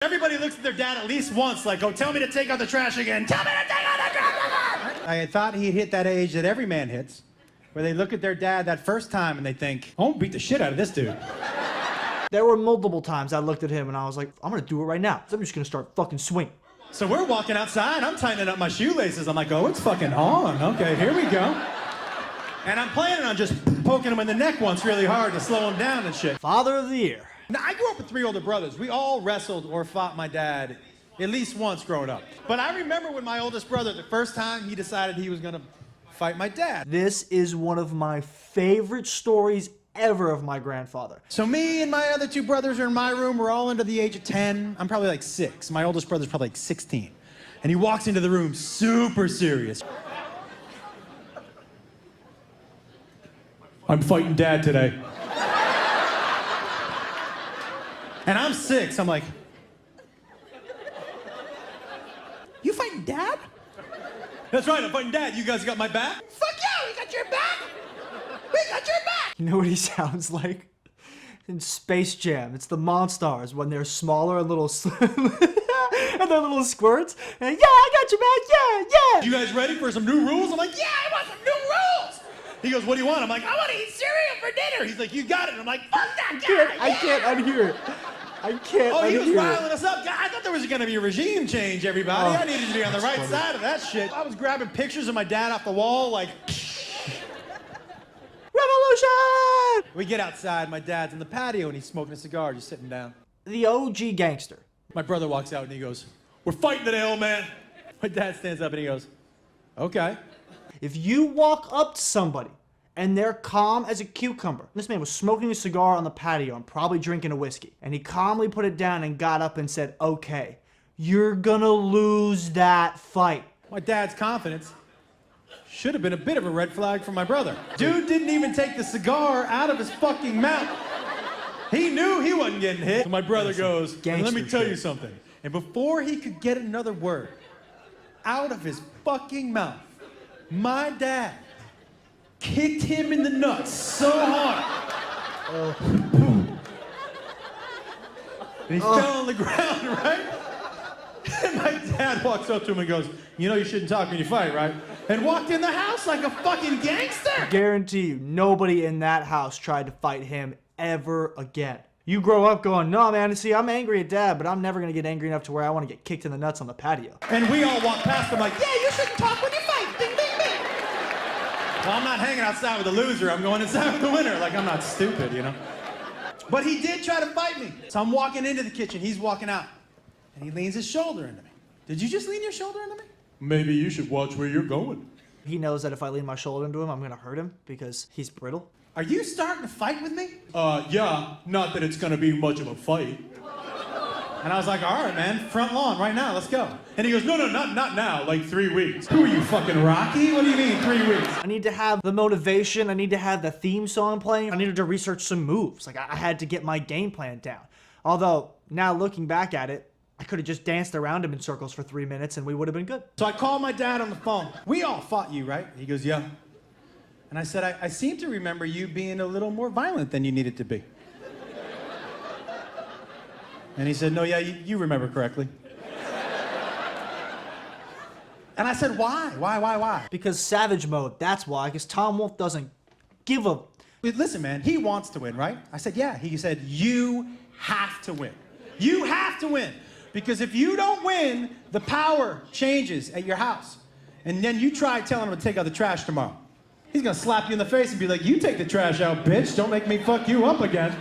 Everybody looks at their dad at least once, like, oh, tell me to take out the trash again. Tell me to take out the trash again. I thought he hit that age that every man hits, where they look at their dad that first time and they think, I'm gonna beat the shit out of this dude. There were multiple times I looked at him and I was like, I'm gonna do it right now. I'm just gonna start fucking swinging. So we're walking outside, I'm tightening up my shoelaces. I'm like, oh, it's fucking on. Okay, here we go. And I'm planning on just poking him in the neck once really hard to slow him down and shit. Father of the year. Now, I grew up with 3 older brothers. We all wrestled or fought my dad at least once growing up. But I remember when my oldest brother, the first time he decided he was gonna fight my dad. This is one of my favorite stories ever of my grandfather. So me and my other 2 brothers are in my room. We're all under the age of 10. I'm probably like 6. My oldest brother's probably like 16. And he walks into the room super serious. I'm fighting dad today. And I'm 6. I'm like, you fighting dad? That's right, I'm fighting dad. You guys got my back? Fuck yeah, we got your back. We got your back. You know what he sounds like? In Space Jam, it's the Monstars when they're smaller and little and they're little squirts. And yeah, I got your back, yeah. You guys ready for some new rules? I'm like, yeah, I want some new rules. He goes, what do you want? I'm like, I want to eat cereal for dinner. He's like, you got it. I'm like, fuck that guy. I can't unhear it. I can't Oh, he was unhear riling us up. I thought there was going to be a regime change, everybody. I needed to be on the right side of that shit. I was grabbing pictures of my dad off the wall, like, Revolution! we get outside, my dad's in the patio, and he's smoking a cigar, just sitting down. The OG gangster. My brother walks out, and he goes, we're fighting today, old man. My dad stands up, and he goes, okay. If you walk up to somebody and they're calm as a cucumber. This man was smoking a cigar on the patio and probably drinking a whiskey. And he calmly put it down and got up and said, okay, you're gonna lose that fight. My dad's confidence should have been a bit of a red flag for my brother. Dude didn't even take the cigar out of his fucking mouth. He knew he wasn't getting hit. So my brother goes, and let me tell you something. And before he could get another word out of his fucking mouth, my dad kicked him in the nuts so hard. And he fell on the ground, right? And my dad walks up to him and goes, you know you shouldn't talk when you fight, right? And walked in the house like a fucking gangster. I guarantee you, nobody in that house tried to fight him ever again. You grow up going, no, man, see, I'm angry at dad, but I'm never going to get angry enough to where I want to get kicked in the nuts on the patio. And we all walk past him like, yeah, you shouldn't talk when you fight. Bing, bing, bing. Well, I'm not hanging outside with the loser. I'm going inside with the winner. Like, I'm not stupid, you know? But he did try to fight me. So I'm walking into the kitchen. He's walking out. And he leans his shoulder into me. Did you just lean your shoulder into me? Maybe you should watch where you're going. He knows that if I lean my shoulder into him, I'm going to hurt him because he's brittle. Are you starting to fight with me? Yeah. Not that it's going to be much of a fight. And I was like, all right, man, front lawn right now, let's go. And he goes, no, not now, like 3 weeks. Who are you, fucking Rocky? What do you mean 3 weeks? I need to have the motivation. I need to have the theme song playing. I needed to research some moves. Like, I had to get my game plan down. Although, now looking back at it, I could have just danced around him in circles for 3 minutes and we would have been good. So I called my dad on the phone. We all fought you, right? He goes, yeah. And I said, I seem to remember you being a little more violent than you needed to be. And he said, no, yeah, you remember correctly. And I said, why? Why? Because savage mode, that's why. Because Tom Wolfe doesn't give a... Listen, man, he wants to win, right? I said, yeah. He said, you have to win. You have to win. Because if you don't win, the power changes at your house. And then you try telling him to take out the trash tomorrow. He's gonna slap you in the face and be like, you take the trash out, bitch. Don't make me fuck you up again.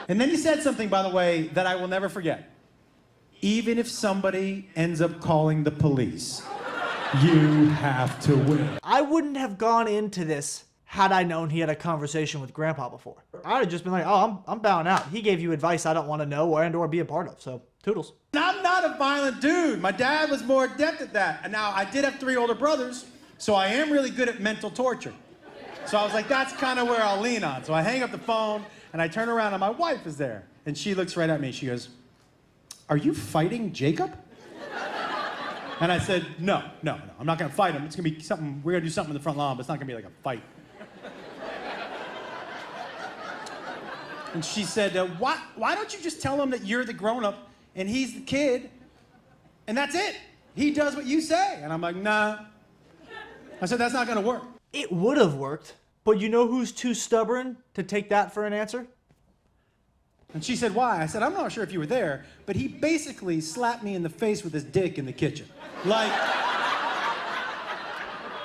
And then he said something, by the way, that I will never forget. Even if somebody ends up calling the police, you have to win. I wouldn't have gone into this had I known he had a conversation with Grandpa before. I'd have just been like, oh, I'm bowing out. He gave you advice I don't want to know or be a part of, so toodles. I'm not a violent dude. My dad was more adept at that. And now, I did have 3 older brothers, so I am really good at mental torture. So I was like, that's kind of where I'll lean on. So I hang up the phone, and I turn around, and my wife is there. And she looks right at me. She goes, are you fighting Jacob? And I said, no. I'm not going to fight him. It's going to be something, we're going to do something in the front lawn, but it's not going to be like a fight. And she said, why don't you just tell him that you're the grown-up and he's the kid, and that's it. He does what you say. And I'm like, nah. I said, that's not gonna work. It would have worked, but you know who's too stubborn to take that for an answer? And she said, why? I said, I'm not sure if you were there, but he basically slapped me in the face with his dick in the kitchen. Like,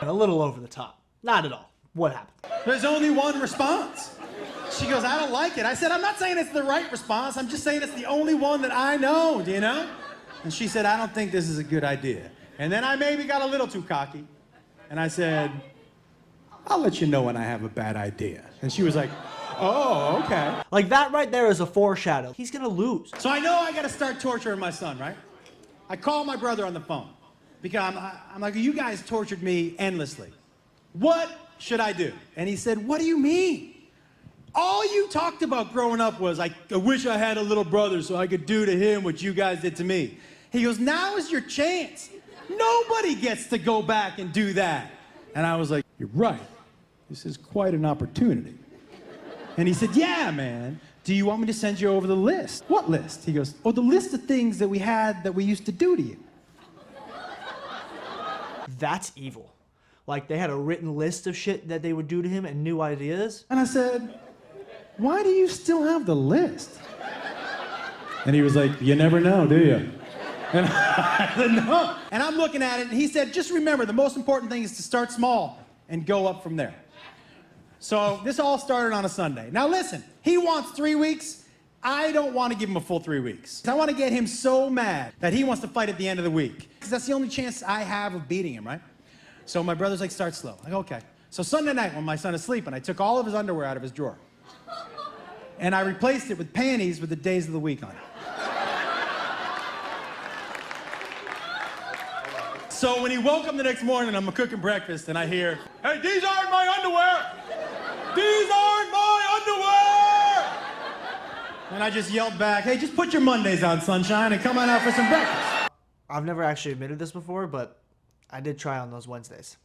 And a little over the top. Not at all. What happened? there's only one response. She goes, I don't like it. I said, I'm not saying it's the right response. I'm just saying it's the only one that I know, you know? And she said, I don't think this is a good idea. And then I maybe got a little too cocky. And I said, I'll let you know when I have a bad idea. And she was like, oh, okay. Like that right there is a foreshadow. He's gonna lose. So I know I gotta start torturing my son, right? I call my brother on the phone because I'm like, you guys tortured me endlessly. What should I do? And he said, what do you mean? All you talked about growing up was, I wish I had a little brother so I could do to him what you guys did to me. He goes, now is your chance. Nobody gets to go back and do that. And I was like, you're right. This is quite an opportunity. And he said, yeah, man. Do you want me to send you over the list? What list? He goes, oh, the list of things that we had that we used to do to you. That's evil. Like they had a written list of shit that they would do to him and new ideas. And I said, why do you still have the list? And he was like, you never know, do you? And I said, no. And I'm looking at it, and he said, just remember, the most important thing is to start small and go up from there. So this all started on a Sunday. Now listen, he wants 3 weeks. I don't want to give him a full 3 weeks. I want to get him so mad that he wants to fight at the end of the week. Because that's the only chance I have of beating him, right? So my brother's like, start slow. I go, okay. So Sunday night when my son is sleeping, I took all of his underwear out of his drawer. And I replaced it with panties with the days of the week on it. So when he woke up the next morning, I'm cooking breakfast, and I hear, hey, these aren't my underwear! These aren't my underwear! And I just yelled back, hey, just put your Mondays on, sunshine, and come on out for some breakfast. I've never actually admitted this before, but I did try on those Wednesdays.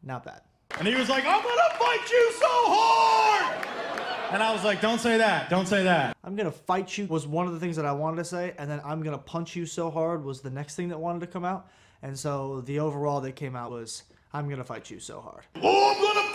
Not bad. And he was like, I'm gonna fight you so hard! And I was like, don't say that, don't say that. I'm gonna fight you was one of the things that I wanted to say, and then I'm gonna punch you so hard was the next thing that wanted to come out. And so the overall that came out was, I'm gonna fight you so hard. Oh, I'm gonna